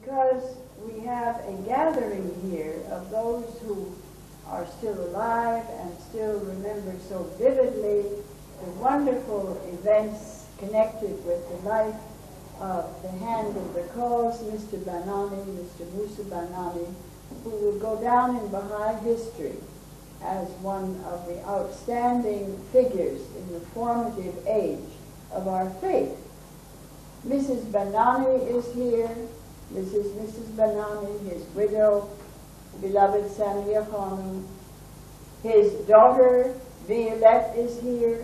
because we have a gathering here of those who are still alive and still remember so vividly the wonderful events connected with the life of the hand of the cause, Mr. Banani, Mr. Musa Banani, who will go down in Baha'i history as one of the outstanding figures in the formative age of our faith. Mrs. Banani is here. This is Mrs. Banani, his widow, beloved Saniya Khanu. His daughter, Violette, is here,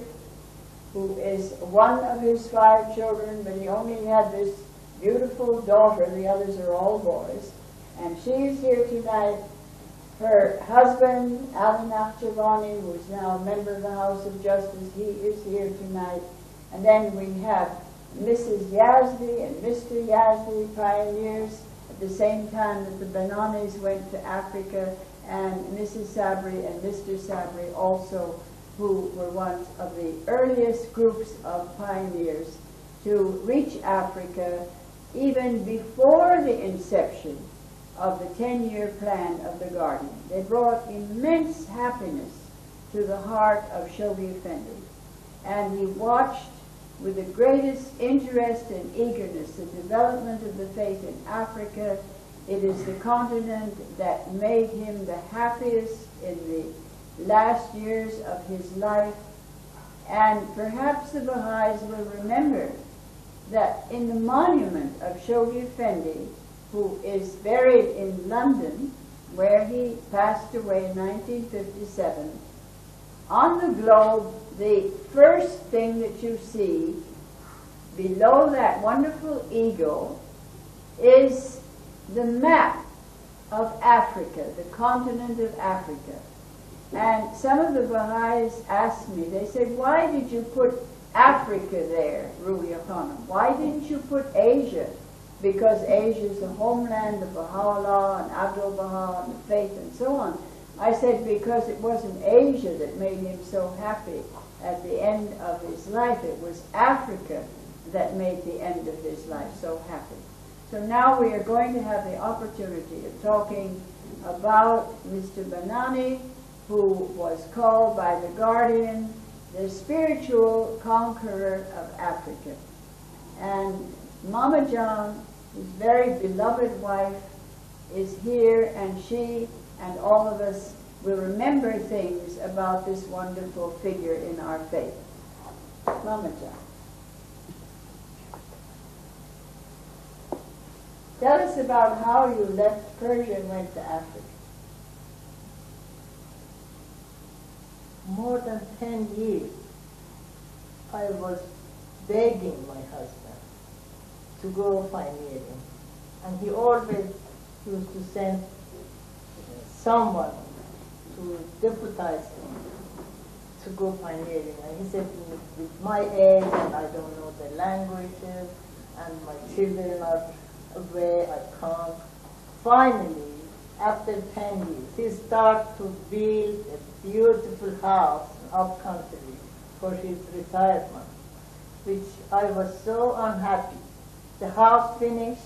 who is one of his 5 children, but he only had this beautiful daughter. The others are all boys. And she is here tonight. Her husband, Ali Nakhjavani, who is now a member of the House of Justice, he is here tonight. And then we have Mrs. Yazdi and Mr. Yazdi, pioneers at the same time that the Bananis went to Africa, and Mrs. Sabri and Mr. Sabri also, who were one of the earliest groups of pioneers to reach Africa even before the inception of the 10-year plan of the Guardian. They brought immense happiness to the heart of Shoghi Effendi, and he watched with the greatest interest and eagerness the development of the faith in Africa. It is the continent that made him the happiest in the last years of his life, and perhaps the Baha'is will remember that in the monument of Shoghi Effendi, who is buried in London, where he passed away in 1957, on the globe, the first thing that you see below that wonderful eagle is the map of Africa, the continent of Africa. And some of the Baha'is asked me, they said, why did you put Africa there, Ruhi Khanum? Why didn't you put Asia? Because Asia is the homeland of Baha'u'llah and Abdul Baha and the faith and so on. I said, because it wasn't Asia that made him so happy at the end of his life. It was Africa that made the end of his life so happy. So now we are going to have the opportunity of talking about Mr. Banani, who was called by the Guardian the spiritual conqueror of Africa. And Mama John, his very beloved wife, is here, and she and all of us will remember things about this wonderful figure in our faith. Mama John. Tell us about how you left Persia and went to Africa. More than 10 years, I was begging my husband to go pioneering. And he always used to send someone to deputize him to go pioneering. And he said, with my age, and I don't know the languages, and my children are away, I can't. Finally, after 10 years, he started to build a beautiful house in upcountry for his retirement, which I was so unhappy. The house finished,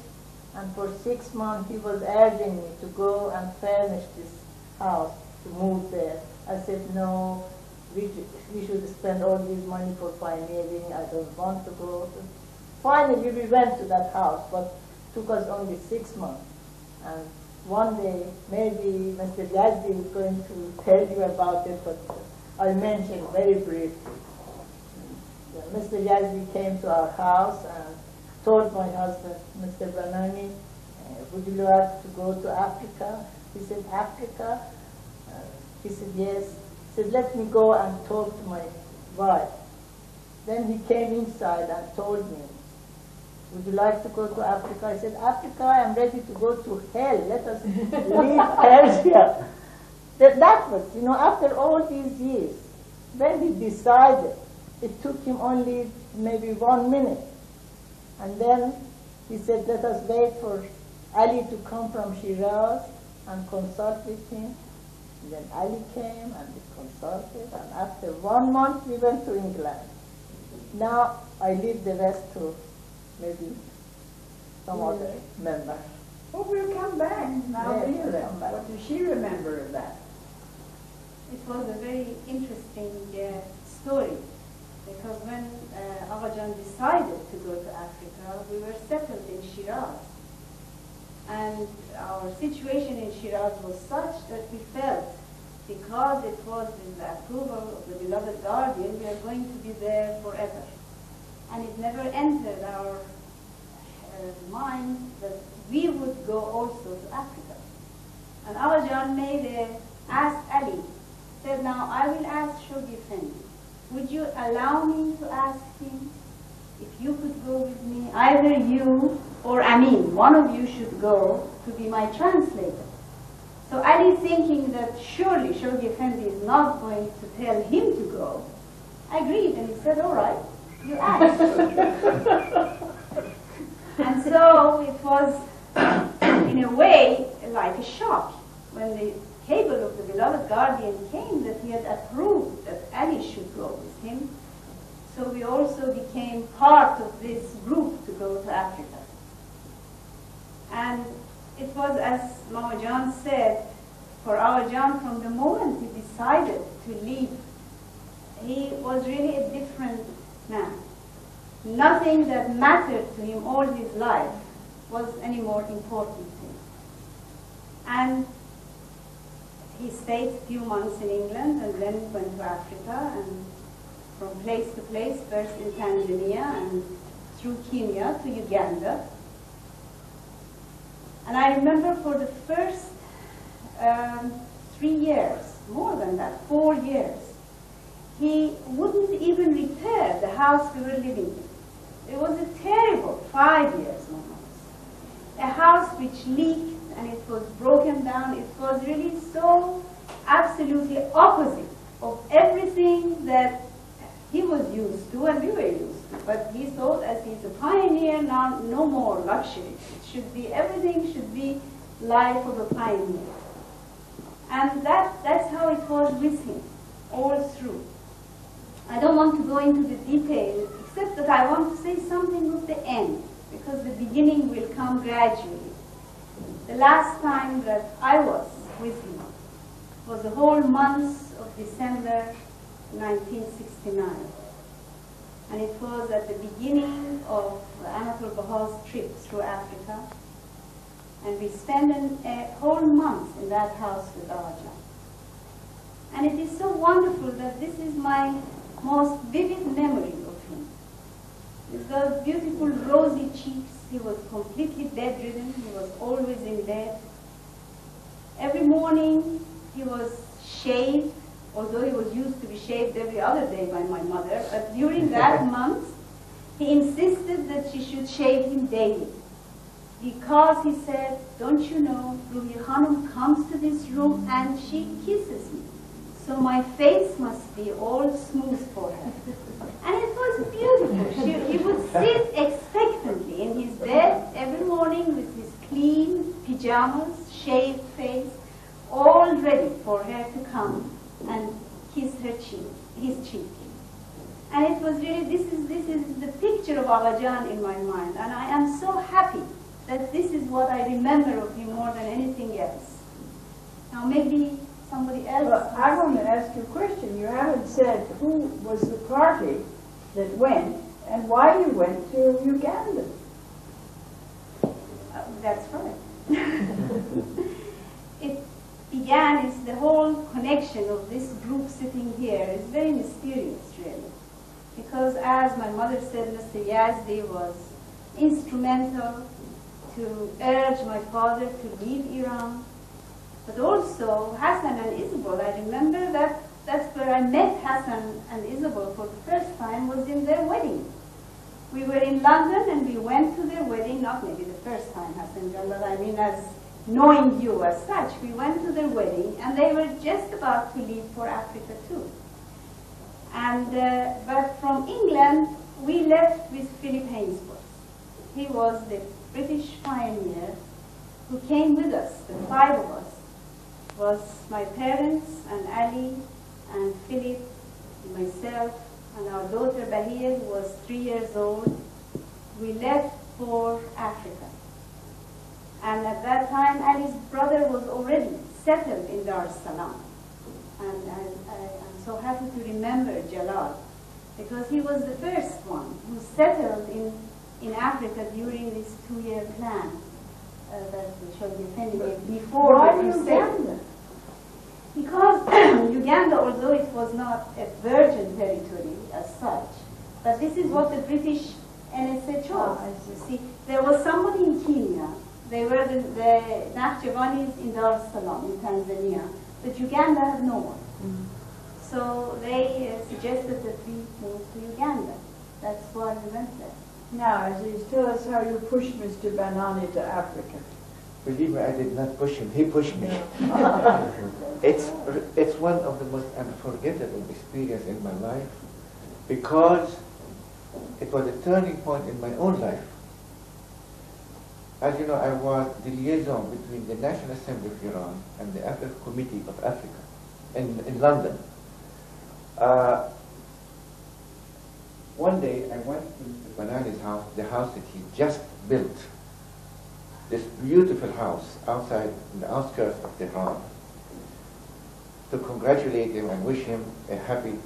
and for 6 months he was urging me to go and furnish this house, to move there. I said, no, we should spend all this money for pioneering. I don't want to go. Finally, we went to that house, but it took us only 6 months. And one day, maybe Mr. Yazdi is going to tell you about it, but I'll mention very briefly. Mr. Yazdi came to our house and told my husband, Mr. Banani, would you like to go to Africa? He said, Africa? He said, yes. He said, let me go and talk to my wife. Then he came inside and told me, would you like to go to Africa? I said, Africa, I am ready to go to hell. Let us leave Persia. That was, after all these years, when he decided, it took him only maybe 1 minute. And then he said, let us wait for Ali to come from Shiraz and consult with him. And then Ali came and we consulted, and after 1 month we went to England. Now I leave the rest to maybe some other member. Oh, we'll come back. Now, Yes, Leah, come back. what does she remember of that? It was a very interesting story, because when Agha decided to go to Africa, we were settled in Shiraz. And our situation in Shiraz was such that we felt, because it was with the approval of the beloved guardian, we are going to be there forever. And it never entered our mind that we would go also to Africa. And Agha asked Ali, said, now I will ask Shoghi Effendi, would you allow me to ask him if you could go with me? Either you or Amin, one of you should go to be my translator. So Ali, thinking that surely Shoghi Effendi is not going to tell him to go, agreed, and he said, all right, you ask. And so it was, in a way, like a shock when the cable of the beloved guardian came that he had approved that Ali should go with him. So we also became part of this group to go to Africa. And it was, as Mama Jan said, for our Jan, from the moment he decided to leave, he was really a different man. Nothing that mattered to him all his life was any more important to him. And he stayed a few months in England and then went to Africa, and from place to place, first in Tanzania and through Kenya to Uganda. And I remember for the first 3 years, more than that, 4 years, he wouldn't even repair the house we were living in. It was a terrible 5 years, more or less. A house which leaked and it was broken down. It was really so absolutely opposite of everything that he was used to and we were used to. But he thought, as he's a pioneer now, no more luxury. It should be, everything should be life of a pioneer. And that's how it was with him, all through. I don't want to go into the details, except that I want to say something of the end, because the beginning will come gradually. The last time that I was with him was the whole month of December 1969. And it was at the beginning of Anatole Bahá'í's trip through Africa. And we spent a whole month in that house with Agha. And it is so wonderful that this is my most vivid memory of him. With those beautiful rosy cheeks, he was completely bedridden, he was always in bed. Every morning he was shaved, although he was used to be shaved every other day by my mother, but during that month he insisted that she should shave him daily. Because he said, don't you know, Ruhi Khanum comes to this room and she kisses me. So my face must be all smooth for her. And it was beautiful. He would sit expectantly in his bed every morning with his clean pajamas, shaved face, all ready for her to come and kiss her cheek, his cheek. And it was really, this is the picture of Agha Jan in my mind. And I am so happy that this is what I remember of him more than anything else. Now maybe somebody else. Well, I want to ask you a question. You haven't said who was the party that went and why you went to Uganda. That's right. It began, is the whole connection of this group sitting here is very mysterious, really. Because as my mother said, Mr. Yazdi was instrumental to urge my father to leave Iran. But also Hassan and Isabel, I remember that's where I met Hassan and Isabel for the first time, was in their wedding. We were in London and we went to their wedding, not maybe the first time, Hassan Jan, but I mean as knowing you as such. We went to their wedding and they were just about to leave for Africa too. And, but from England, we left with Philip Hainsworth. He was the British pioneer who came with us, the 5 of us. Was my parents and Ali and Philip and myself and our daughter Baha'i, who was 3 years old. We left for Africa. And at that time, Ali's brother was already settled in Dar es Salaam. And I'm so happy to remember Jalal, because he was the first one who settled in Africa during this 2-year plan that Shoghi gave before Why the crusade. Uganda? Because Uganda, although it was not a virgin territory as such, but this is what the British NSA chose. You see, there was somebody in Kenya. They were the Nahjawanis in Dar es Salaam in Tanzania, but Uganda had no one. So they suggested that we move to Uganda. That's why we went there. Now, Aziz, tell us how you pushed Mr. Banani to Africa. Believe me, I did not push him. He pushed me. It's one of the most unforgettable experiences in my life, because it was a turning point in my own life. As you know, I was the liaison between the National Assembly of Iran and the African Committee of Africa in London. One day I went to Mr. Banani's house, the house that he just built, this beautiful house outside in the outskirts of Tehran, to congratulate him and wish him a happy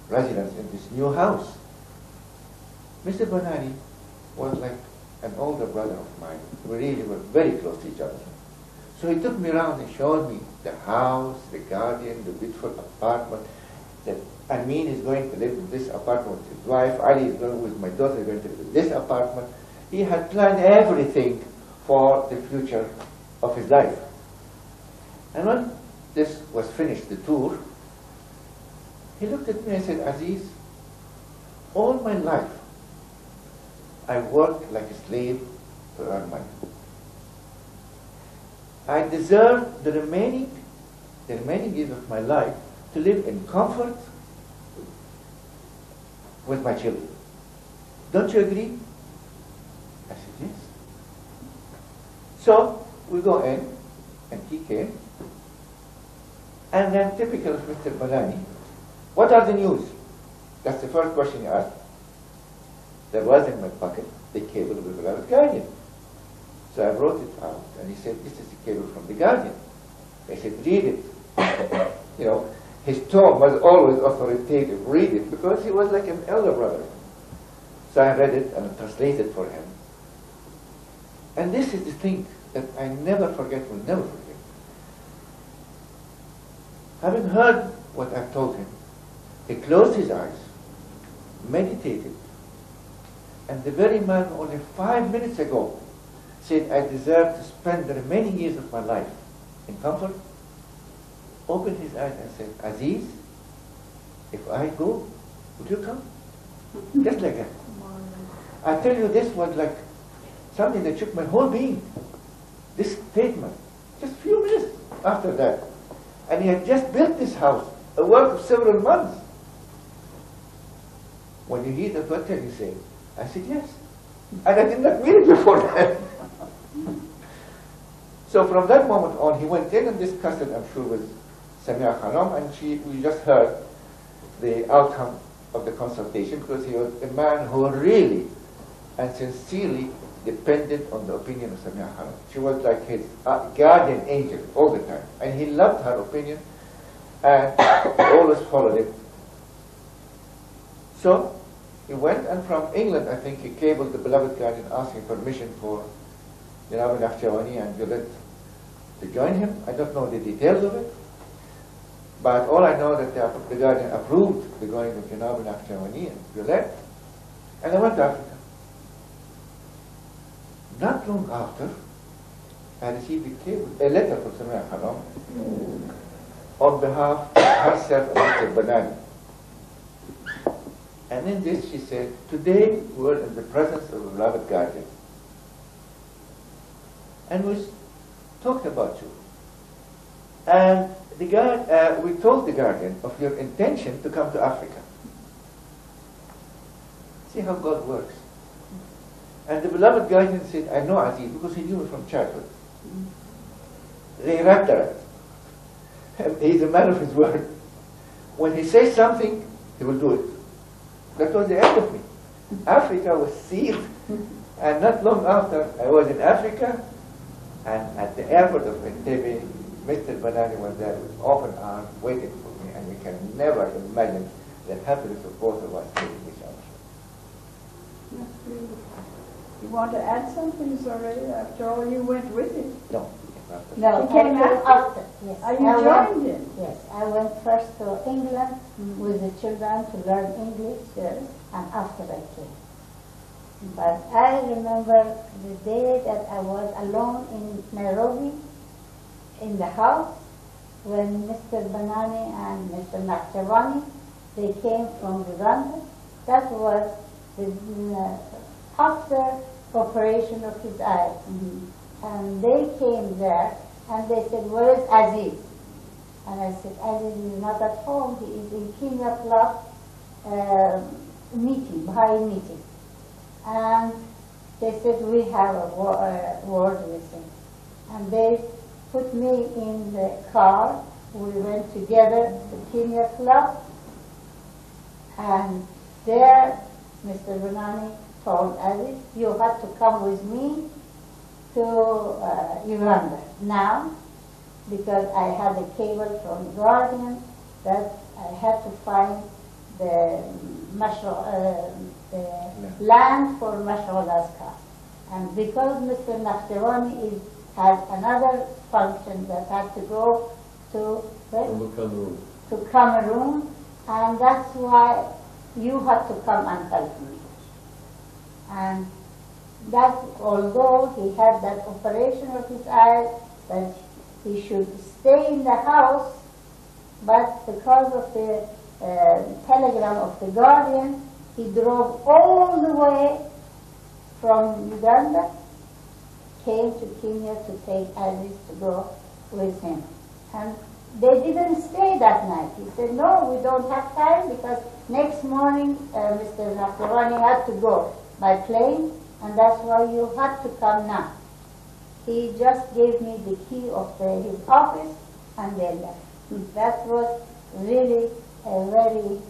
residence in this new house. Mr. Banani was like an older brother of mine. We really were very close to each other. So he took me around and showed me the house, the garden, the beautiful apartment. That Amin is going to live in this apartment with his wife, Ali is going with my daughter, going to live in this apartment. He had planned everything for the future of his life. And when this was finished, the tour, he looked at me and said, Aziz, all my life I worked like a slave to earn money. I deserve the remaining years of my life to live in comfort with my children. Don't you agree? I said, yes. So we go in, and he came, and then typical of Mr. Banani, what are the news? That's the first question he asked. There was in my pocket the cable of the beloved Guardian. So I wrote it out, and he said, this is the cable from the Guardian. I said, read it. You know, his tone was always authoritative. Read it, because he was like an elder brother. So I read it and translated for him. And this is the thing that I never forget, will never forget. Having heard what I told him, he closed his eyes, meditated, and the very man who only 5 minutes ago said, I deserve to spend the remaining years of my life in comfort, opened his eyes and said, Aziz, if I go, would you come? Just like that. I tell you, this was like something that shook my whole being. This statement, just a few minutes after that. And he had just built this house, a work of several months. When you hear that, what can you say? I said, yes. And I did not mean it before that. So from that moment on, he went in and discussed it, I'm sure, with Samia Khanum, and we just heard the outcome of the consultation, because he was a man who really and sincerely depended on the opinion of Samia Khanum. She was like his guardian angel all the time, and he loved her opinion and always followed it. So he went, and from England, I think, he cabled the beloved Guardian asking permission for Janabi Nahjawani and Juliet to join him. I don't know the details of it, but all I know that the Guardian approved the going of Janabi Nahjawani and Juliet, and I went to Africa. Not long after, I received a letter from Samia Khanum on behalf of herself and Mr. Banani. And in this she said, today we're in the presence of the beloved Guardian. And we talked about you. And we told the Guardian of your intention to come to Africa. See how God works. And the beloved Guardian said, I know Aziz, because he knew me from childhood. He's a man of his word. When he says something, he will do it. That was the end of me. Africa was sealed. And not long after, I was in Africa, and at the airport of Entebbe, Mr. Banani was there with open arms waiting for me, and we can never imagine the happiness of both of us meeting each other. That's beautiful. You want to add something, Zoraida? After all, you went with it. No. No, He came after. Yes. Are you joined him? Yes, I went first to England with the children to learn English, and after I came. But I remember the day that I was alone in Nairobi, in the house, when Mr. Banani and Mr. Nakhtawani, they came from Uganda. That was the, after operation of his eyes. And they came there, and they said, "Where is Aziz?" And I said, "Aziz is not at home. He is in Kenya Club meeting, Baha'i meeting." And they said, "We have a word with him." And they put me in the car. We went together to Kenya Club. And there, Mr. Banani told Aziz, "You have to come with me to Uganda now, because I had a cable from Guardian that I had to find the land for Mashawada's car." And because Mr. Nakhtawani had another function that had to go to Cameroon, and that's why you had to come and help me. And that, although he had that operation of his eyes, that he should stay in the house, but because of the telegram of the Guardian, he drove all the way from Uganda, came to Kenya to take Aziz to go with him. And they didn't stay that night. He said, "No, we don't have time, because next morning Mr. Nakhtawani had to go by plane, and that's why you had to come now." He just gave me the key of his office, and they left. That was really a very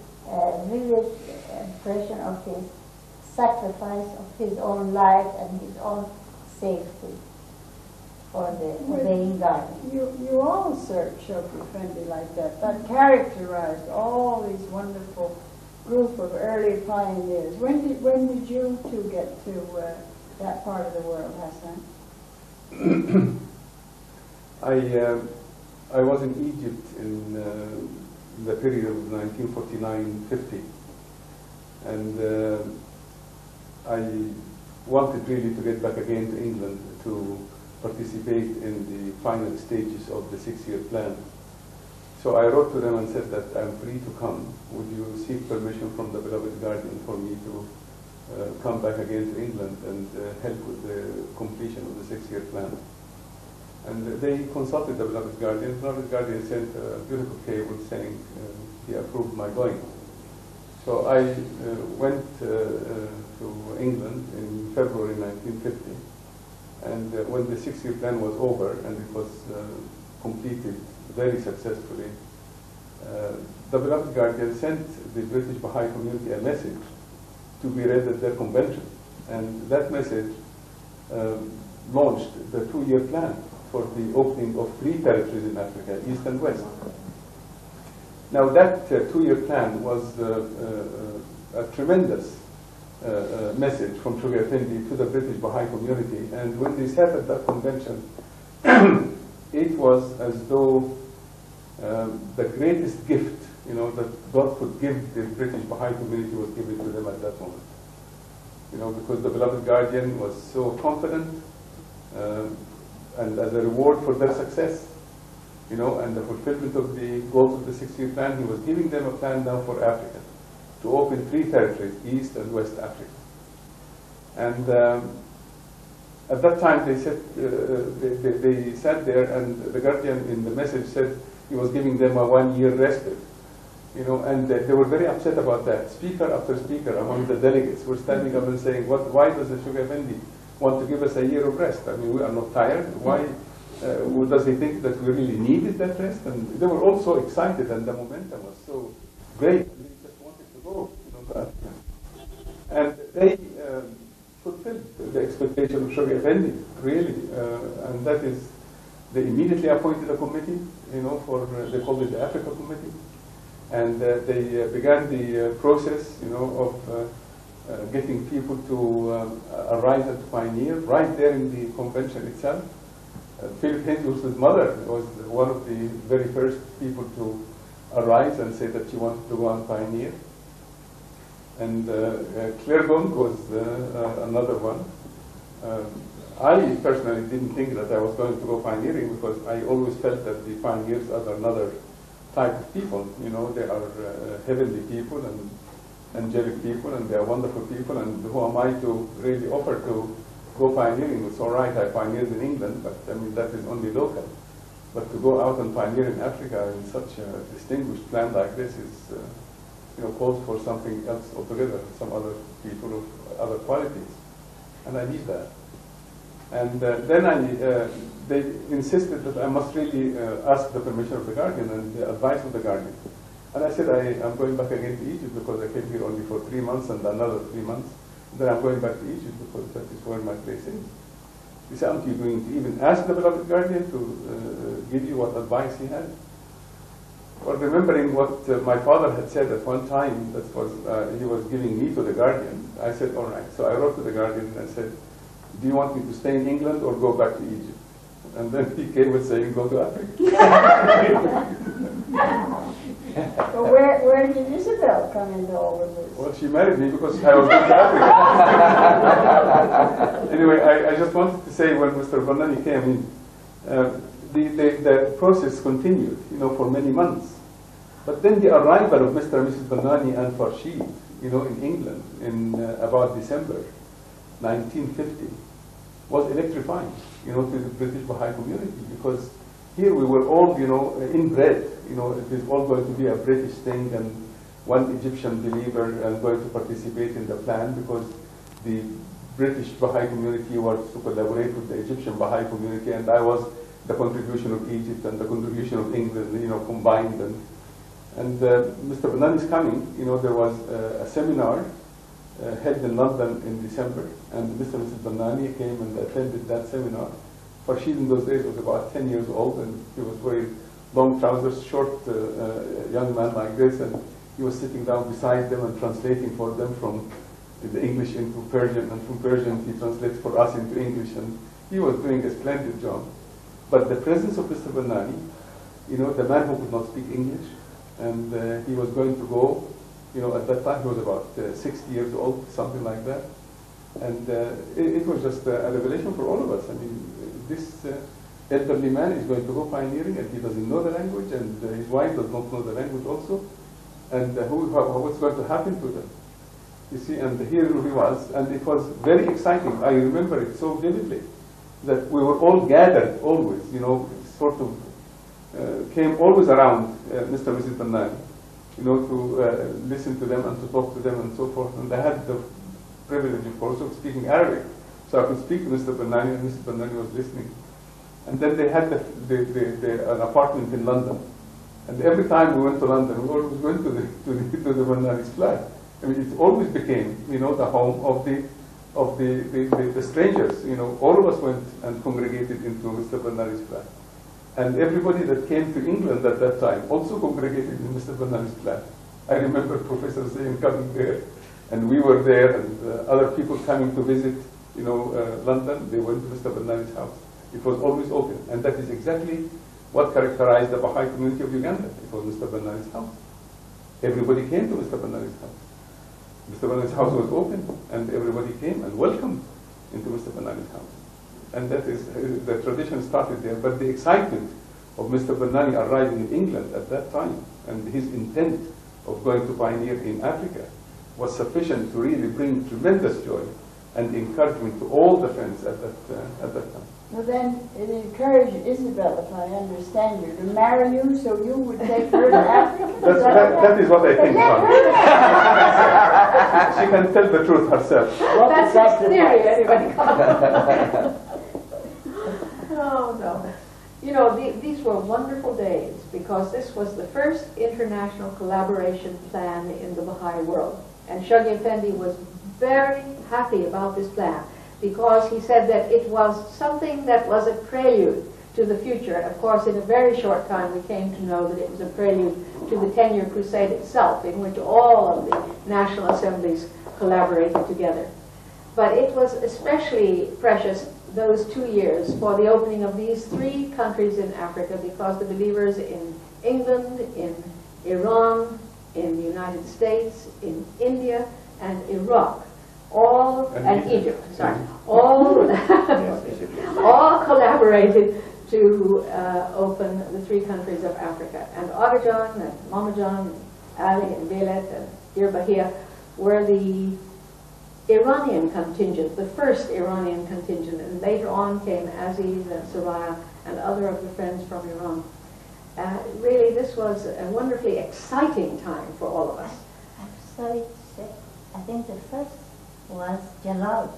vivid impression of his sacrifice of his own life and his own safety for the obeying Guardian. You all search of Effendi like that. That characterized all these wonderful group of early pioneers. When did you two get to that part of the world, Hassan? I was in Egypt in the period of 1949-50, and I wanted really to get back again to England to participate in the final stages of the 6-year plan. So I wrote to them and said that I'm free to come. Would you seek permission from the beloved Guardian for me to come back again to England and help with the completion of the 6-year plan? And they consulted the beloved Guardian. The beloved Guardian sent a beautiful cable saying he approved my going. So I went to England in February 1950. And when the 6-year plan was over and it was completed very successfully, the beloved Guardian sent the British Baha'i community a message to be read at their convention. And that message launched the 2-year plan for the opening of 3 territories in Africa, East and West. Now that 2-year plan was a tremendous message from Shoghi Effendi to the British Baha'i community, and when they sat at that convention, it was as though the greatest gift, that God could give the British Baha'i community was given to them at that moment. Because the beloved Guardian was so confident, and as a reward for their success, and the fulfillment of the goals of the 6-year plan, he was giving them a plan now for Africa, to open 3 territories, East and West Africa. And at that time they said, they sat there, and the Guardian in the message said he was giving them a 1-year respite. And they were very upset about that. Speaker after speaker among the delegates were standing up and saying, why does the Shoghi Effendi want to give us a year of rest? I mean, we are not tired. Why does he think that we really needed that rest? And they were all so excited, and the momentum was so great. They just wanted to go, to Africa. And they put fulfilled the expectation of Shoghi Effendi, really, and that is, they immediately appointed a committee, for, they called it the Africa Committee, and they began the process, of getting people to arise and to pioneer right there in the convention itself. Philip Hindley's mother was one of the very first people to arise and say that she wanted to go and pioneer. And Claire Gong was another one. I personally didn't think that I was going to go pioneering because I always felt that the pioneers are another type of people. They are heavenly people and angelic people, and they are wonderful people, and who am I to really offer to go pioneering? It's all right, I pioneered in England, but I mean, that is only local. But to go out and pioneer in Africa in such a distinguished land like this is, calls for something else altogether, some other people of other qualities. And I need that. And then they insisted that I must really ask the permission of the Guardian and the advice of the Guardian. And I said, I'm going back again to Egypt because I came here only for 3 months and another 3 months. Then I'm going back to Egypt because that is where my place is. He said, aren't you going to even ask the beloved Guardian to give you what advice he had? Well, remembering what my father had said at one time, that was he was giving me to the Guardian, I said, all right. So I wrote to the Guardian and I said, do you want me to stay in England or go back to Egypt? And then he came with saying, go to Africa. But where did Isabel come into all of this? Well, she married me because I was going to Africa. Anyway, I just wanted to say when Mr. Banani came in, the process continued, for many months. But then the arrival of Mr. and Mrs. Banani and Farshid, in England in about December 1950 was electrifying, to the British Baha'i community, because here we were all, inbred, it is all going to be a British thing, and one Egyptian believer going to participate in the plan because the British Baha'i community was to collaborate with the Egyptian Baha'i community, and I was the contribution of Egypt and the contribution of England, combined. And Mr. Banani's coming, there was a seminar held in London in December, and Mr. and Mrs. Banani came and attended that seminar. Farshid in those days was about 10 years old, and he was wearing long trousers, short young man like this, and he was sitting down beside them and translating for them from the English into Persian, and from Persian he translates for us into English, and he was doing a splendid job. But the presence of Mr. Banani, the man who could not speak English, and he was going to go, at that time he was about 60 years old, something like that. And it was just a revelation for all of us. I mean, this elderly man is going to go pioneering, and he doesn't know the language, and his wife does not know the language also. And what's going to happen to them? You see, and here he was, and it was very exciting. I remember it so vividly, that we were all gathered always, sort of came always around Mr. and Mrs. Banani, to listen to them and to talk to them and so forth. And I had the privilege, of course, of speaking Arabic. So I could speak to Mr. Banani, and Mr. Banani was listening. And then they had an apartment in London. And every time we went to London, we always went to the Banani's flat. I mean, it always became, the home of the strangers. All of us went and congregated into Mr. Banani's flat. And everybody that came to England at that time also congregated in Mr. Banani's flat. I remember Professor Zain coming there, and we were there, and other people coming to visit, London, they went to Mr. Banani's house. It was always open, and that is exactly what characterized the Baha'i community of Uganda. It was Mr. Banani's house. Everybody came to Mr. Banani's house. Mr. Banani's house was open, and everybody came and welcomed into Mr. Banani's house. And that is, the tradition started there. But the excitement of Mr. Banani arriving in England at that time, and his intent of going to pioneer in Africa, was sufficient to really bring tremendous joy and encouragement to all the friends at that time. Well, then it encouraged Isabel, if I understand you, to marry you so you would take her to Africa? That is what I think, She can tell the truth herself. That's his theory, everybody. Oh, no. These were wonderful days because this was the first international collaboration plan in the Baha'i world. And Shoghi Effendi was very happy about this plan because he said that it was something that was a prelude to the future. And of course, in a very short time, we came to know that it was a prelude to the 10-year crusade itself, in which all of the national assemblies collaborated together. But it was especially precious, those 2 years, for the opening of these 3 countries in Africa, because the believers in England, in Iran, in the United States, in India, and Iraq, and Egypt, sorry, all collaborated to open the 3 countries of Africa. And Agajan and Mamajan, Ali and Belet and Deir Bahia were the Iranian contingent, the first Iranian contingent, and later on came Aziz and Soraya and other of the friends from Iran. Really, this was a wonderfully exciting time for all of us. I'm sorry to say, I think the first was Jalal.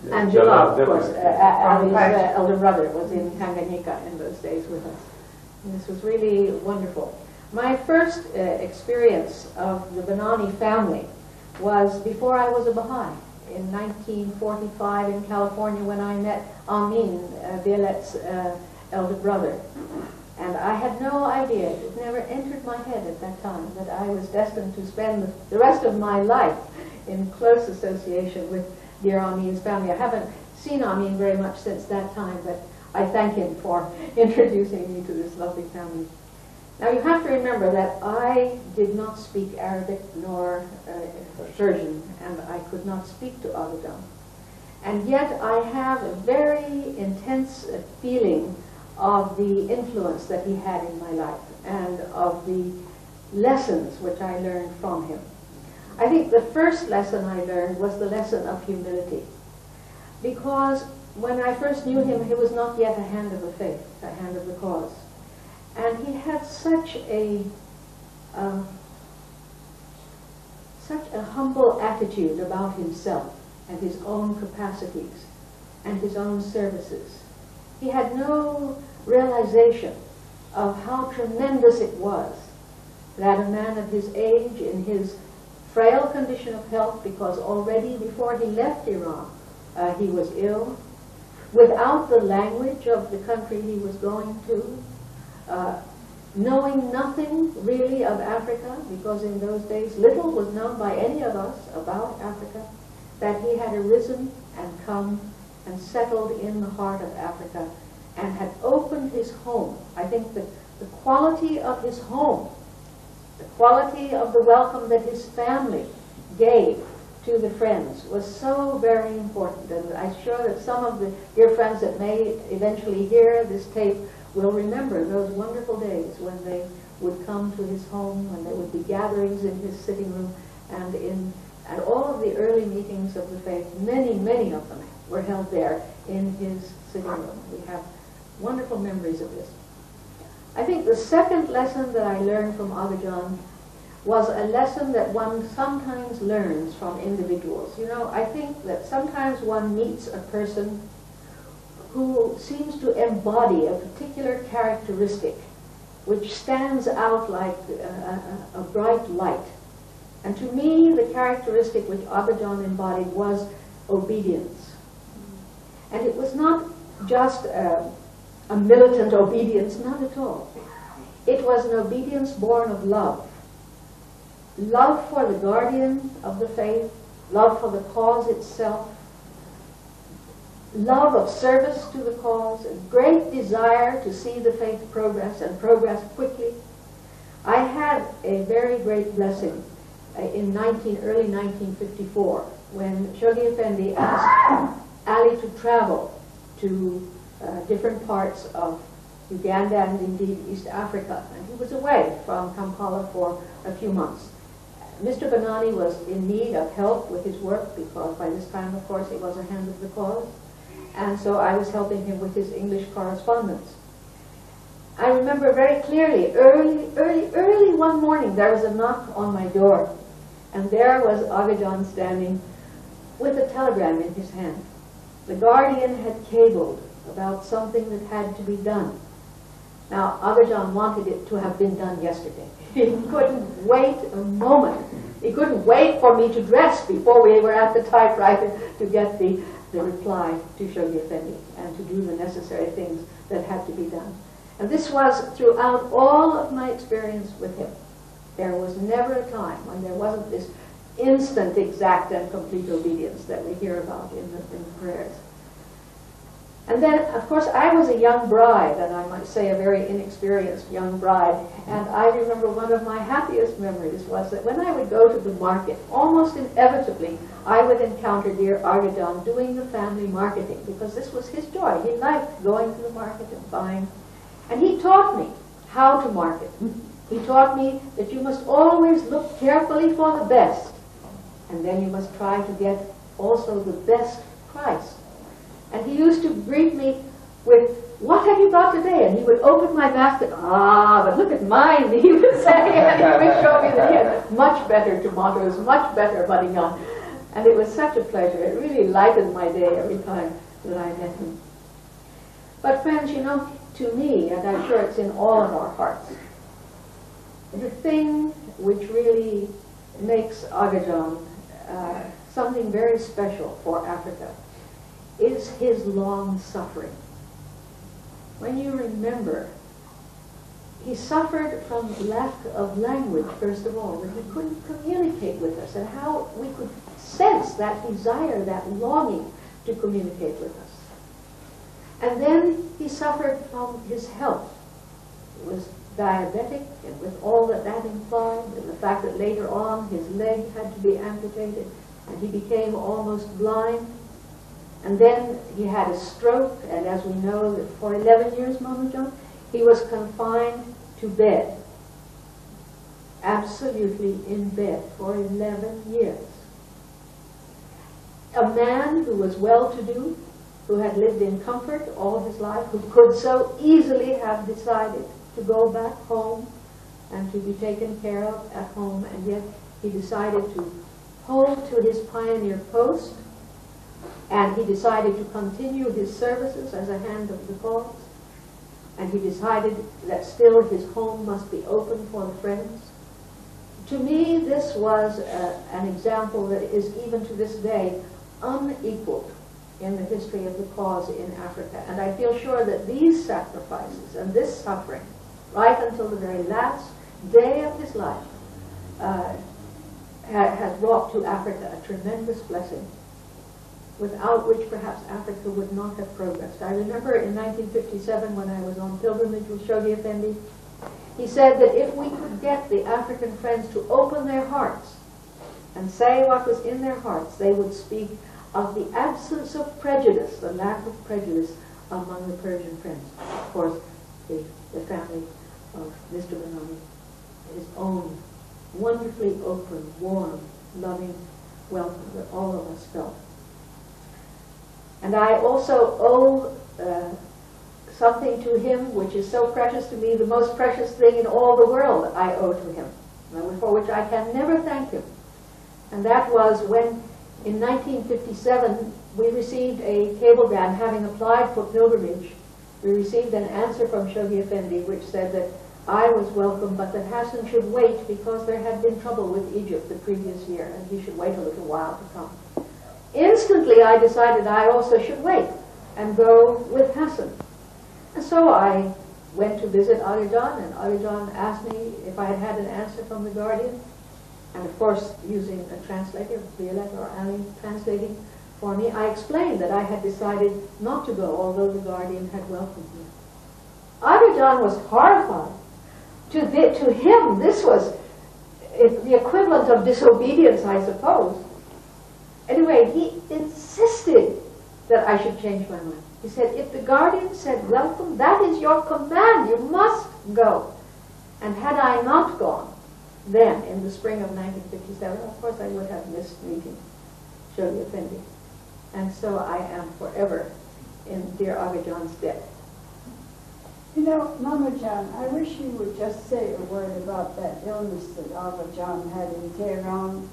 Yeah, And Jalal, of definitely. course, Ali's elder brother, was in Tanganyika in those days with us. And this was really wonderful. My first experience of the Banani family was before I was a Baha'i, in 1945 in California, when I met Amin, Belet's elder brother. And I had no idea, it never entered my head at that time, that I was destined to spend the rest of my life in close association with dear Amin's family. I haven't seen Amin very much since that time, but I thank him for introducing me to this lovely family. Now you have to remember that I did not speak Arabic nor Persian, and I could not speak to Agajan. And yet I have a very intense feeling of the influence that he had in my life and of the lessons which I learned from him. I think the first lesson I learned was the lesson of humility, because when I first knew him, he was not yet a hand of the faith, a hand of the cause. And he had such a humble attitude about himself and his own capacities and his own services. He had no realization of how tremendous it was that a man of his age, in his frail condition of health, because already before he left Iran, he was ill, without the language of the country he was going to, knowing nothing really of Africa, because in those days little was known by any of us about Africa, that he had arisen and come and settled in the heart of Africa and had opened his home. I think that the quality of his home, the quality of the welcome that his family gave to the friends was so very important. And I'm sure that some of the dear friends that may eventually hear this tape will remember those wonderful days when they would come to his home, when there would be gatherings in his sitting room, and at all of the early meetings of the faith, many, many of them were held there in his sitting room. We have wonderful memories of this. I think the second lesson that I learned from Agajan was a lesson that one sometimes learns from individuals. You know, I think that sometimes one meets a person who seems to embody a particular characteristic which stands out like a bright light. And to me, the characteristic which Agajan embodied was obedience. And it was not just a militant obedience, not at all. It was an obedience born of love. Love for the guardian of the faith, love for the cause itself, love of service to the cause, a great desire to see the faith progress and progress quickly. I had a very great blessing in early 1954 when Shoghi Effendi asked Ali to travel to different parts of Uganda and indeed East Africa, and he was away from Kampala for a few months. Mr. Banani was in need of help with his work because by this time, of course, he was a hand of the cause, and so I was helping him with his English correspondence. I remember very clearly, early one morning, there was a knock on my door, and there was Agajan standing with a telegram in his hand. The Guardian had cabled about something that had to be done. Now, Agajan wanted it to have been done yesterday. He couldn't wait a moment He couldn't wait for me to dress before we were at the typewriter to get the reply to Shoghi Effendi and to do the necessary things that had to be done. And this was throughout all of my experience with him. There was never a time when there wasn't this instant, exact, and complete obedience that we hear about in the prayers. And then, of course, I was a young bride, and I might say a very inexperienced young bride, and I remember one of my happiest memories was that when I would go to the market, almost inevitably, I would encounter dear Agadan doing the family marketing, because this was his joy. He liked going to the market and buying. And he taught me how to market. He taught me that you must always look carefully for the best, and then you must try to get also the best price. And he used to greet me with, "What have you got today?" And he would open my basket. "Ah, but look at mine," he would say. And he would show me that he had much better tomatoes, much better Bahá'í. And it was such a pleasure. It really lightened my day every time that I met him. But friends, you know, to me, and I'm sure it's in all of our hearts, the thing which really makes Agadan something very special for Africa is his long suffering. When you remember, he suffered from lack of language, first of all, that he couldn't communicate with us, and how we could sense that desire, that longing to communicate with us. And then he suffered from his health. He was diabetic, and with all that that implied, and the fact that later on his leg had to be amputated, and he became almost blind. And then he had a stroke, and as we know, that for 11 years, Mama John, he was confined to bed. Absolutely in bed for 11 years. A man who was well-to-do, who had lived in comfort all his life, who could so easily have decided to go back home and to be taken care of at home, and yet he decided to hold to his pioneer post, and he decided to continue his services as a hand of the cause, and he decided that still his home must be open for the friends. To me, this was an example that is even to this day unequaled in the history of the cause in Africa. And I feel sure that these sacrifices and this suffering, right until the very last day of his life, has brought to Africa a tremendous blessing, without which perhaps Africa would not have progressed. I remember in 1957, when I was on pilgrimage with Shoghi Effendi, he said that if we could get the African friends to open their hearts and say what was in their hearts, they would speak of the absence of prejudice, the lack of prejudice among the Persian friends. Of course, the family of Mr. Banani, his own wonderfully open, warm, loving welcome that all of us felt. And I also owe something to him which is so precious to me, the most precious thing in all the world I owe to him, for which I can never thank him. And that was when, in 1957, we received a cablegram having applied for pilgrimage. We received an answer from Shoghi Effendi which said that I was welcome, but that Hassan should wait because there had been trouble with Egypt the previous year, and he should wait a little while to come. Instantly, I decided I also should wait and go with Hassan. And so I went to visit Agadan, and Agadan asked me if I had had an answer from the Guardian. And of course, using a translator, Violet or Ali translating for me, I explained that I had decided not to go, although the Guardian had welcomed me. Agadan was horrified. To him, this was the equivalent of disobedience, I suppose. Anyway, he insisted that I should change my mind. He said, if the Guardian said welcome, that is your command, you must go. And had I not gone, then, in the spring of 1957, of course I would have missed meeting Shoghi Effendi. And so I am forever in dear Agadan's debt. You know, Mama John, I wish you would just say a word about that illness that Agadan had in Tehran.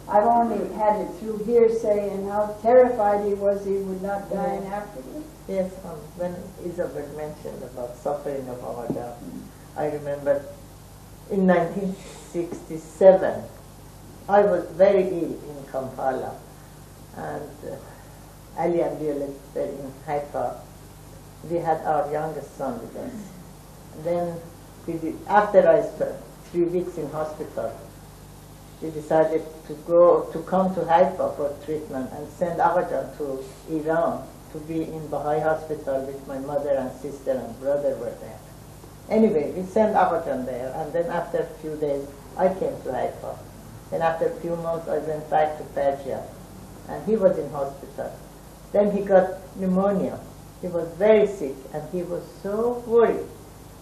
I've only had it through hearsay, and how terrified he was he would not die in Africa. Yes, when Isabel mentioned about suffering of Agadan, I remember in 1967, I was very ill in Kampala, and Ali and Violet were in Haifa. We had our youngest son with us. And then, after I spent 3 weeks in hospital, we decided to come to Haifa for treatment and send Aghajan to Iran to be in Baha'i hospital with my mother and sister and brother were there. Anyway, we sent Aghajan there, and then after a few days, I came to Haifa. Then after a few months, I went back to Persia, and he was in hospital. Then he got pneumonia. He was very sick, and he was so worried.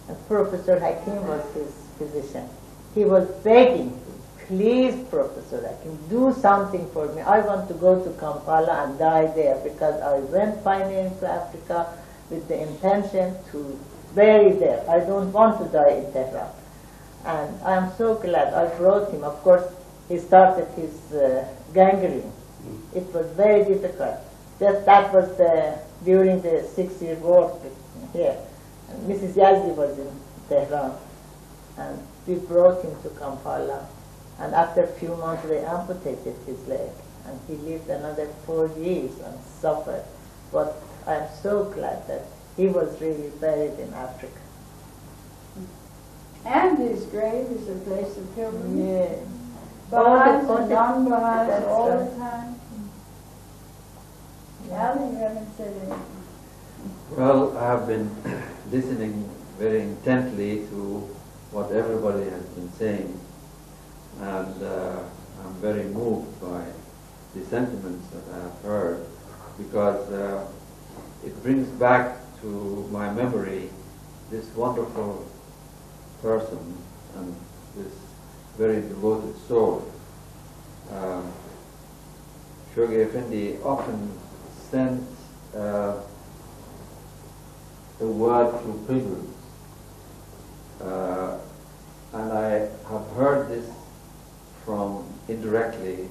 And Professor Hakim was his physician. He was begging, please, Professor Hakim, do something for me. I want to go to Kampala and die there, because I went finally into Africa with the intention to bury there. I don't want to die in Tehran. And I am so glad I brought him. Of course, he started his gangrene. It was very difficult. That was during the 6-year war here. And Mrs. Yazdi was in Tehran. And we brought him to Kampala. And after a few months, they amputated his leg. And he lived another 4 years and suffered. But I am so glad that he was really buried in Africa. And his grave is a place of pilgrimage. Yeah. Baha'is and non-Baha'is That's all right. the time. Ali, you haven't said anything. Well, I have been listening very intently to what everybody has been saying, and I'm very moved by the sentiments that I have heard, because it brings back to my memory this wonderful person and this very devoted soul. Shoghi Effendi often sent a word to pilgrims, and I have heard this from indirectly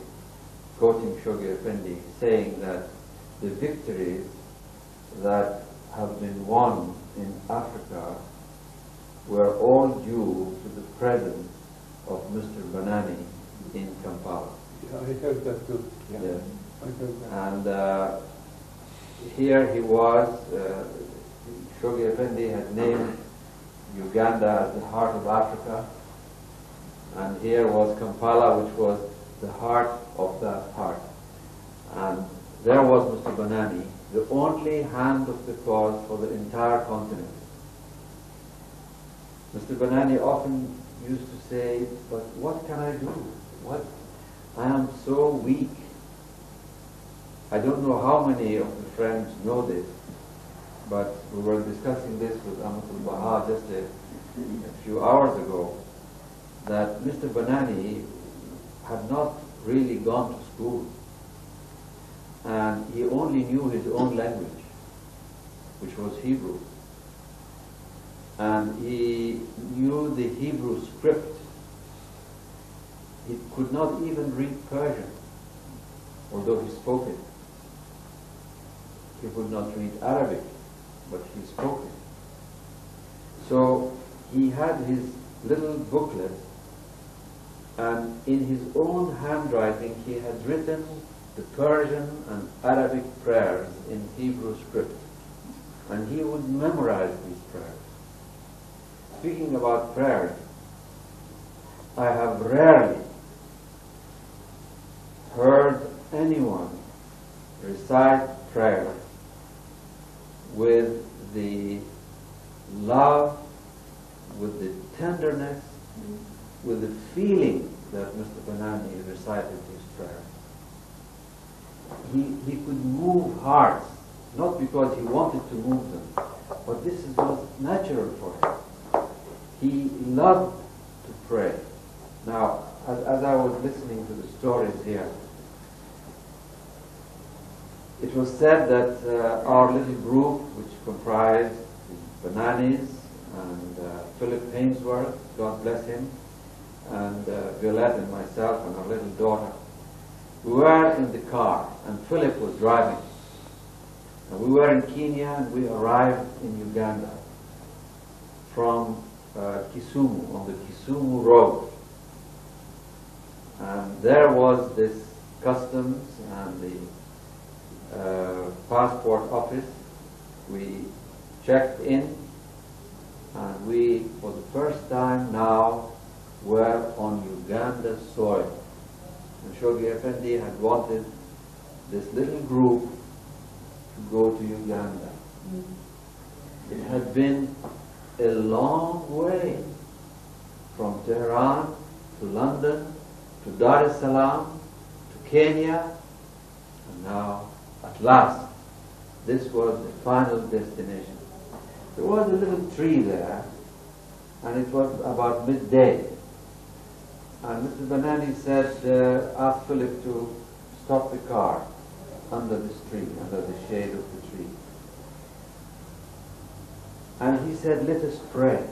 quoting Shoghi Effendi, saying that the victories that have been won in Africa were all due to the presence of Mr. Banani in Kampala. Yeah, I heard that too. Yes. I heard that. And here he was, Shoghi Effendi had named Uganda as the heart of Africa, and here was Kampala, which was the heart of that heart. And there was Mr. Banani, the only hand of the cause for the entire continent. Mr. Banani often used to say, but what can I do? I am so weak. I don't know how many of the friends know this, but we were discussing this with Ahmadul Baha just a few hours ago, that Mr. Banani had not really gone to school, and he only knew his own language, which was Hebrew. And he knew the Hebrew script. He could not even read Persian, although he spoke it. He could not read Arabic, but he spoke it. So he had his little booklet, and in his own handwriting he had written the Persian and Arabic prayers in Hebrew script, and he would memorize these prayers. Speaking about prayers, I have rarely heard anyone recite prayer with the love, with the tenderness, with the feeling that Mr. Banani recited his prayer. He could move hearts, not because he wanted to move them, but this was natural for him. He loved to pray. Now, as I was listening to the stories here, it was said that our little group, which comprised the Bananis and Philip Hainsworth, God bless him, and Violette and myself and our little daughter, we were in the car, and Philip was driving. And we were in Kenya, and we arrived in Uganda from Kisumu, on the Kisumu road. And there was this customs and the passport office. We checked in, and we, for the first time now, were on Uganda soil. And Shoghi Effendi had wanted this little group to go to Uganda. It had been a long way from Tehran to London to Dar es Salaam to Kenya, and now, at last, this was the final destination. There was a little tree there, and it was about midday. And Mr. Banani said, ask Philip to stop the car under this tree, under the shade of the tree. And he said, let us pray.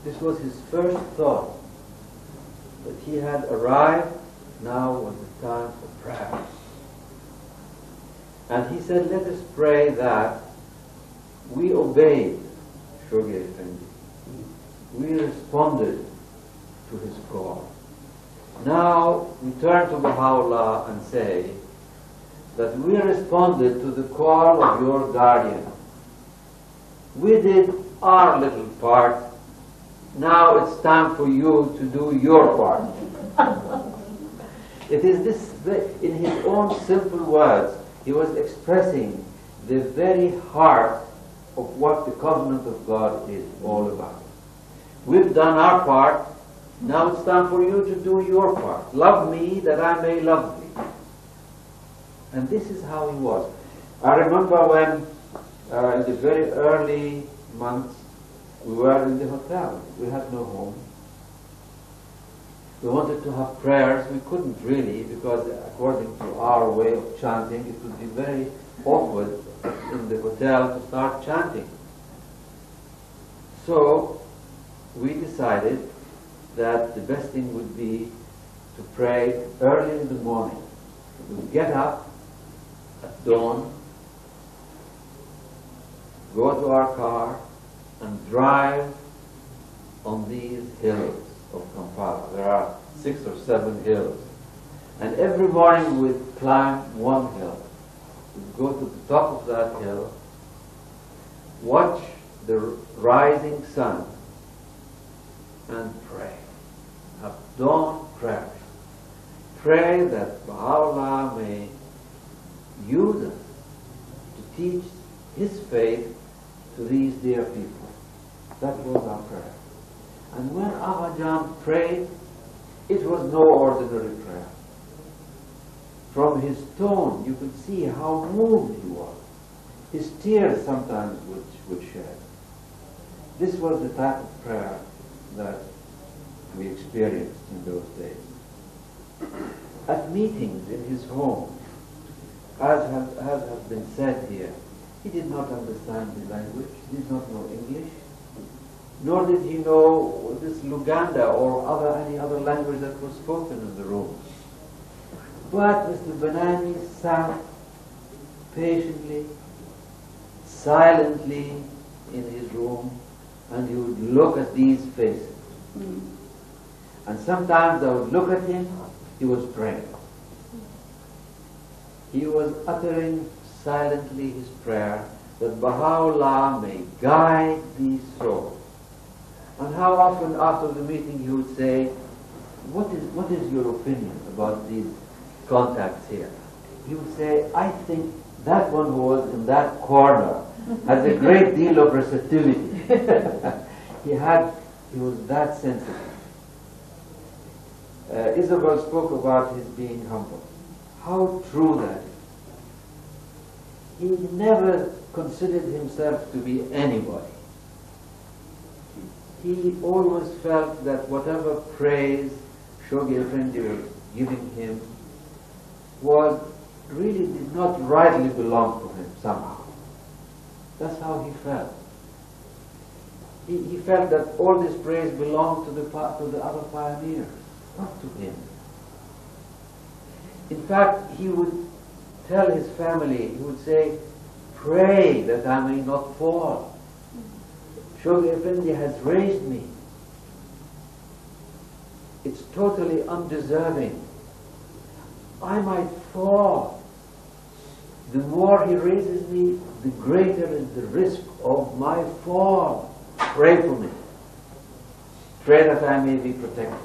This was his first thought, that he had arrived, now was the time for prayer. And he said, let us pray that we obeyed Shoghi Effendi. We responded to his call. Now we turn to Baha'u'llah and say that we responded to the call of your guardian. We did our little part. Now it's time for you to do your part. It is this, in his own simple words, he was expressing the very heart of what the covenant of God is all about. We've done our part, now it's time for you to do your part. Love me that I may love thee. And this is how he was. I remember when, in the very early months, we were in the hotel. We had no home. We wanted to have prayers. We couldn't really, because according to our way of chanting, it would be very awkward in the hotel to start chanting. So we decided that the best thing would be to pray early in the morning. We would get up at dawn, go to our car, and drive on these hills of Kampala. There are 6 or 7 hills. And every morning we'd climb one hill. We'd go to the top of that hill, watch the rising sun, and pray. Have dawn prayers. Pray that Baha'u'llah may use us to teach his faith to these dear people. That was our prayer. And when Agha prayed, it was no ordinary prayer. From his tone, you could see how moved he was. His tears sometimes would shed. This was the type of prayer that we experienced in those days. At meetings in his home, as has been said here, he did not understand the language, he did not know English, nor did he know this Luganda or any other language that was spoken in the room. But Mr. Banani sat patiently, silently in his room, and he would look at these faces. And sometimes I would look at him, he was praying. He was uttering silently his prayer that Baha'u'llah may guide these souls. And how often after the meeting he would say, what is your opinion about these contacts here? He would say, I think that one who was in that corner has a great deal of receptivity. He was that sensitive. Isabel spoke about his being humble. How true that is. He never considered himself to be anybody. He always felt that whatever praise Shoghi Effendi was giving him really did not rightly belong to him somehow. That's how he felt. He felt that all this praise belonged to the other pioneers, not to him. In fact, he would tell his family, he would say, pray that I may not fall. Shoghi Effendi has raised me. it's totally undeserving. I might fall. The more he raises me, the greater is the risk of my fall. Pray for me. Pray that I may be protected.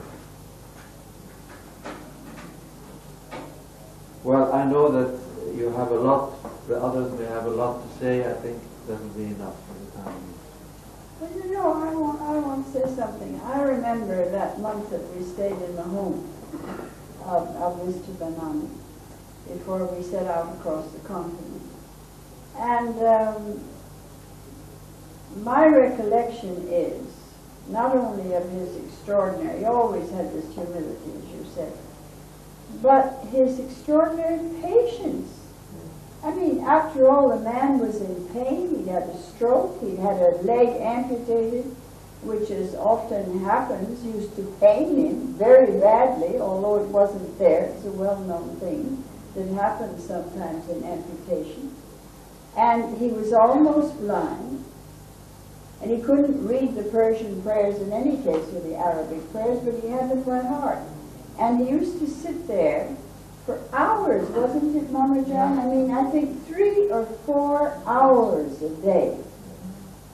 Well, I know that you have a lot, the others may have a lot to say. I think that will be enough for the time. Well, you know, I want to say something. I remember that month that we stayed in the home of Mr. Banani before we set out across the continent. And my recollection is not only of his extraordinary, he always had this humility, as you said, but his extraordinary patience. I mean, after all, the man was in pain. He'd had a stroke. He'd had a leg amputated, which, as often happens, used to pain him very badly, although it wasn't there. It's a well-known thing that happens sometimes in amputation. And he was almost blind, and he couldn't read the Persian prayers in any case, or the Arabic prayers, but he had them by heart. And he used to sit there for hours, wasn't it, Mama John? I mean, I think 3 or 4 hours a day.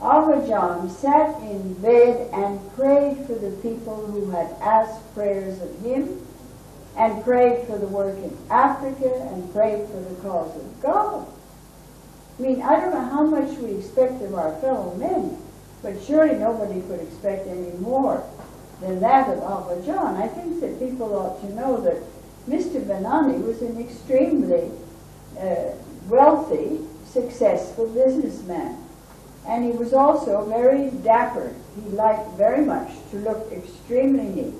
Abba John sat in bed and prayed for the people who had asked prayers of him, and prayed for the work in Africa, and prayed for the cause of God. I mean, I don't know how much we expect of our fellow men, but surely nobody could expect any more than that of Abba John. I think that people ought to know that Mr. Banani was an extremely wealthy, successful businessman. And he was also very dapper. He liked very much to look extremely neat.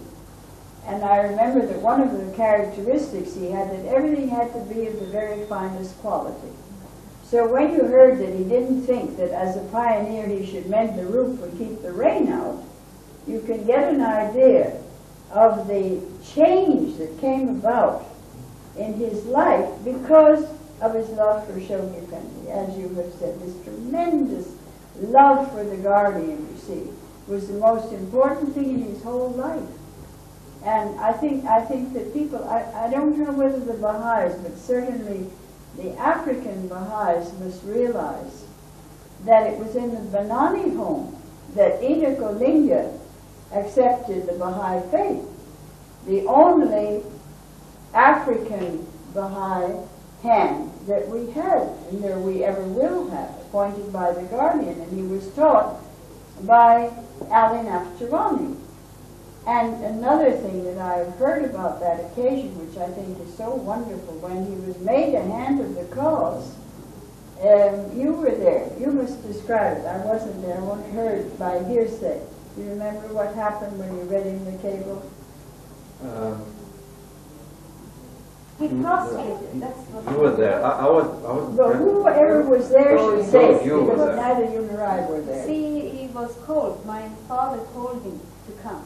And I remember that one of the characteristics he had, that everything had to be of the very finest quality. So when you heard that he didn't think that as a pioneer he should mend the roof and keep the rain out, you can get an idea of the change that came about in his life because of his love for Shoghi Effendi. As you have said, this tremendous love for the guardian, you see, was the most important thing in his whole life. And I think that people, I don't know whether the Baha'is, but certainly the African Baha'is must realize that it was in the Banani home that Ida Kolinga accepted the Baha'i faith. The only African Baha'i hand that we had, and that we ever will have, appointed by the guardian, and he was taught by Ali Naftarani. And another thing that I've heard about that occasion, which I think is so wonderful, when he was made a hand of the cause, you were there. You must describe it. I wasn't there. I only heard by hearsay. Do you remember what happened when you read him the cable? He prostrated. That's what You were there. I was. But whoever was there should say it, you were because there. neither you nor I were there. See, he was called. My father called him to come.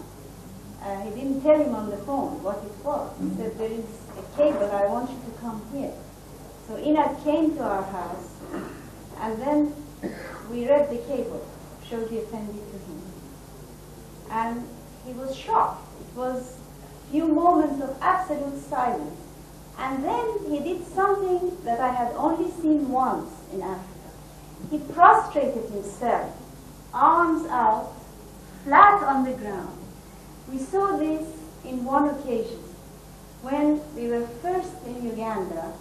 He didn't tell him on the phone what it was. He said, there is a cable, I want you to come here. So Inat came to our house, and then we read the cable, Shoghi Effendi to him. And he was shocked. It was a few moments of absolute silence. And then he did something that I had only seen once in Africa. He prostrated himself, arms out, flat on the ground. We saw this in one occasion when we were first in Uganda,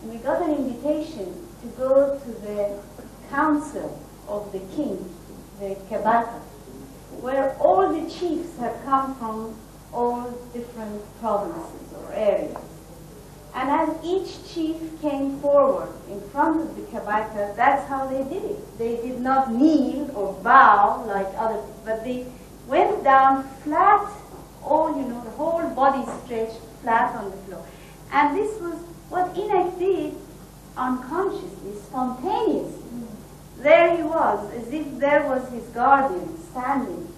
and we got an invitation to go to the council of the king, the Kabaka, where all the chiefs had come from all different provinces or areas. And as each chief came forward in front of the Kabaka, that's how they did it. They did not kneel or bow like other people, but they went down flat, all, the whole body stretched flat on the floor. And this was what Enoch did unconsciously, spontaneously. There he was, as if there was his guardian standing,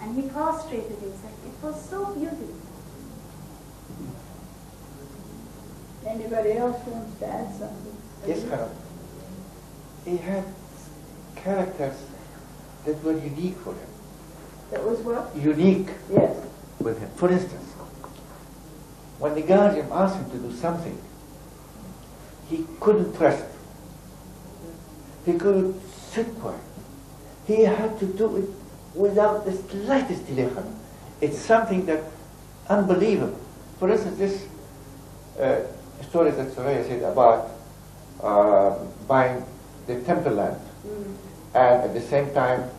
and he prostrated himself. It was so beautiful. Anybody else wants to add something? Yes, Khadam. He had characters that were unique for him. That was what? Unique. Yes. with him. For instance, when the guardian asked him to do something, he couldn't trust. He couldn't sit quiet. He had to do it without the slightest delay. It's something that unbelievable. For instance, this story that Soraya said about buying the temple land and at the same time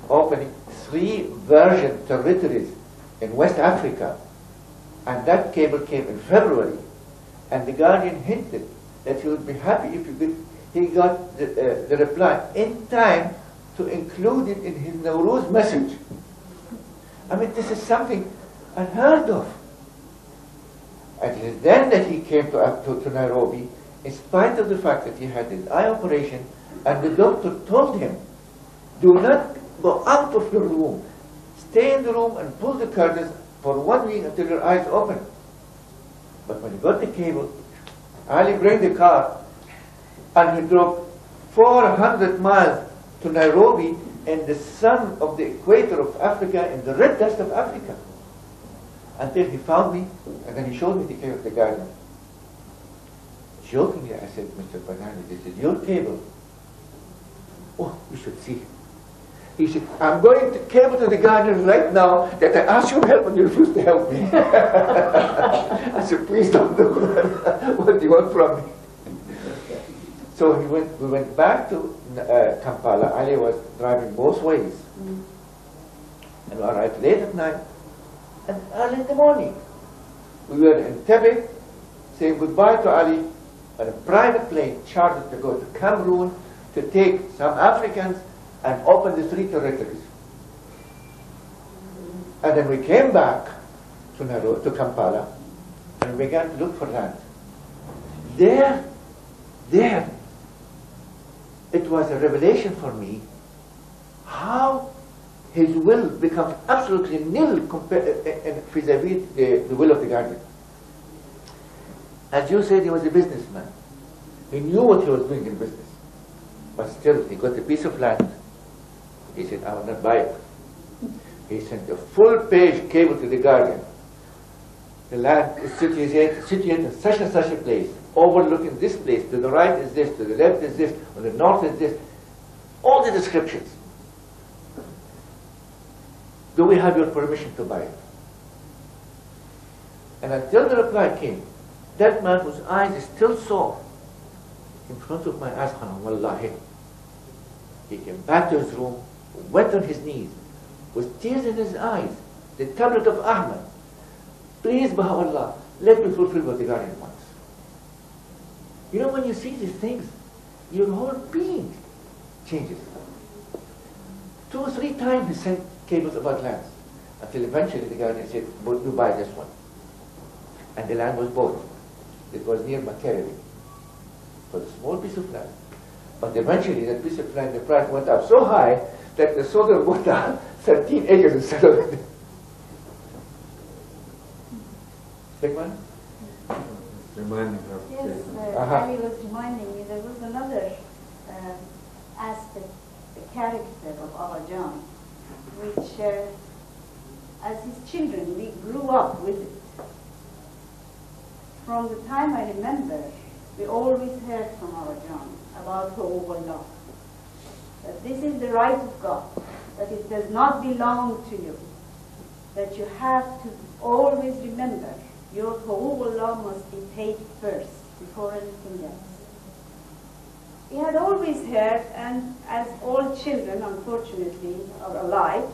opening 3 virgin territories in West Africa, and that cable came in February, and the Guardian hinted that he would be happy if you could. He got the reply in time to include it in his Nowruz message. I mean, this is something unheard of. And it is then that he came to Nairobi, in spite of the fact that he had his eye operation, and the doctor told him, do not go out of your room. Stay in the room and pull the curtains for 1 week until your eyes open. But when he got the cable, Ali brought the car, and he drove 400 miles to Nairobi in the sun of the equator of Africa, in the red dust of Africa, until he found me, and then he showed me the cable of the Guardian. Jokingly, I said, Mr. Banani, this is your cable. Oh, you should see it. He said, I'm going to cable to the Guardian right now that I asked your help and you refused to help me. I said, please don't do that. What do you want from me? So we went back to Kampala. Ali was driving both ways. And we arrived late at night and early in the morning. We were in Tebe saying goodbye to Ali on a private plane chartered to go to Cameroon to take some Africans and open the 3 territories. And then we came back to Nairobi, to Kampala, and we began to look for land. There, it was a revelation for me how his will becomes absolutely nil vis-a-vis the will of the Guardian. As you said, he was a businessman. He knew what he was doing in business. But still, he got a piece of land. He said, I will not buy it. He sent a full-page cable to the Guardian. The land is situated in such and such a place, overlooking this place. To the right is this, to the left is this, on the north is this. All the descriptions. Do we have your permission to buy it? And until the reply came, that man whose eyes still saw in front of my eyes, wallahi, he came back to his room, went on his knees, with tears in his eyes, the tablet of Ahmad. Please, Baha'u'llah, let me fulfill what the Guardian wants. You know, when you see these things, your whole being changes. 2 or 3 times he sent cables about lands, until eventually the Guardian said, you buy this one. And the land was bought. It was near Makerere. It was a small piece of land. But eventually that piece of land, the price went up so high that the soldier bought down 13 acres instead of it. Big man? Reminding her. Yes, Ali was reminding me there was another aspect, the character of our John, which as his children we grew up with it. From the time I remember, we always heard from our John about Allah, that this is the right of God, that it does not belong to you, that you have to always remember your Allah must be paid first before anything else. We had always heard, and as all children unfortunately are alike,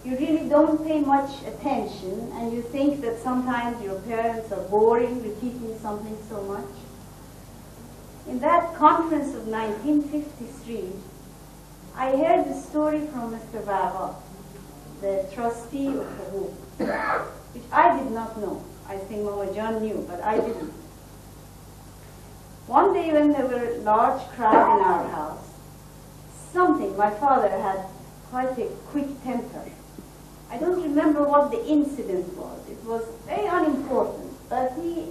you really don't pay much attention and you think that sometimes your parents are boring, repeating something so much. In that conference of 1953, I heard the story from Mr. Baha'i, the trustee of Hazur, which I did not know. I think Mama John knew, but I didn't. One day when there were a large crowd in our house, my father had quite a quick temper. I don't remember what the incident was. It was very unimportant, but he,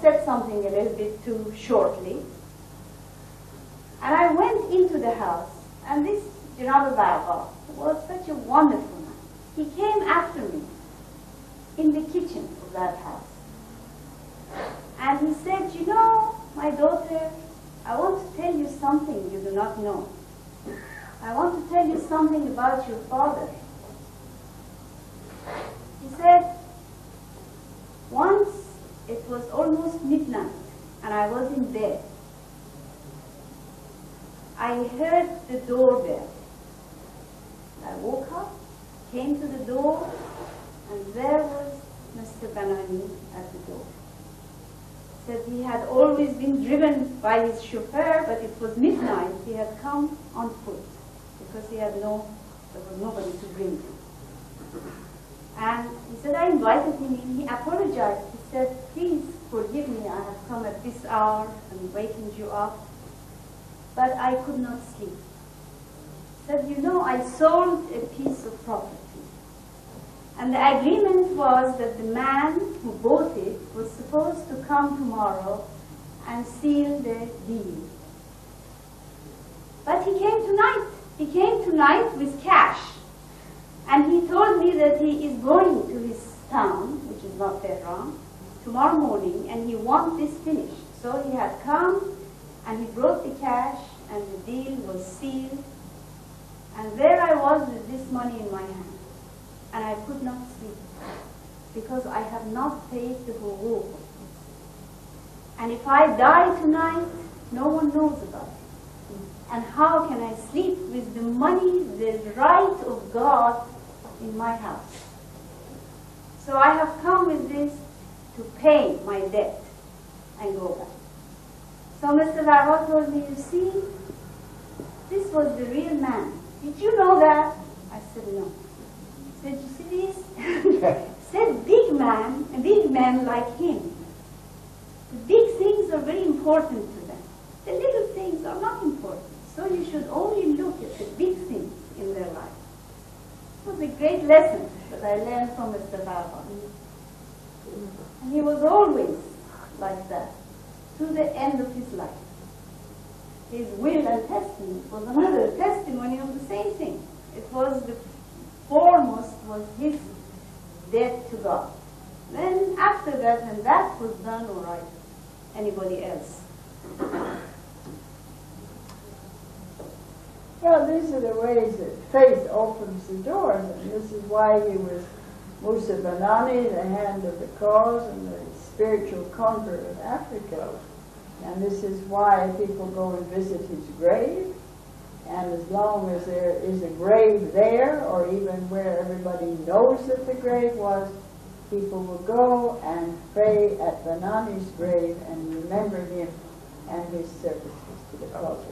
said something a little bit too shortly. And I went into the house, and this Jnab was such a wonderful man. He came after me, in the kitchen of that house. And he said, you know, my daughter, I want to tell you something you do not know. I want to tell you something about your father. He said, once it was almost midnight and I was in bed. I heard the doorbell. I woke up, came to the door, and there was Mr. Banani at the door. Said he had always been driven by his chauffeur, but it was midnight. He had come on foot because there was nobody to bring him. And he said, I invited him in. He apologized. He said, please forgive me. I have come at this hour and wakened you up. But I could not sleep. He said, you know, I sold a piece of property. And the agreement was that the man who bought it was supposed to come tomorrow and seal the deal. But he came tonight. He came tonight with cash. And he told me that he is going to his town, which is not Tehran, tomorrow morning, and he wants this finished. So he had come, and he brought the cash, and the deal was sealed. And there I was with this money in my hand. And I could not sleep, because I have not paid the Hurur. And if I die tonight, no one knows about it. And how can I sleep with the money, the right of God in my house? So I have come with this to pay my debt and go back. So Mr. Bahá'í told me, you see, this was the real man. Did you know that? I said, no. He said, you see this? He said, big men like him. The big things are very important to them. The little things are not important. So you should only look at the big things in their life. It was a great lesson that I learned from Mr. Bahá'í. And he was always like that, to the end of his life. His will and testament was another testimony of the same thing. It was the foremost was his debt to God. Then after that, when that was done, all right, anybody else. Well, these are the ways that faith opens the doors, and this is why he was Musa Banani, the hand of the cause and the spiritual conqueror of Africa. And this is why people go and visit his grave. And as long as there is a grave there, or even where everybody knows that the grave was, people will go and pray at Banani's grave and remember him and his services to the cause.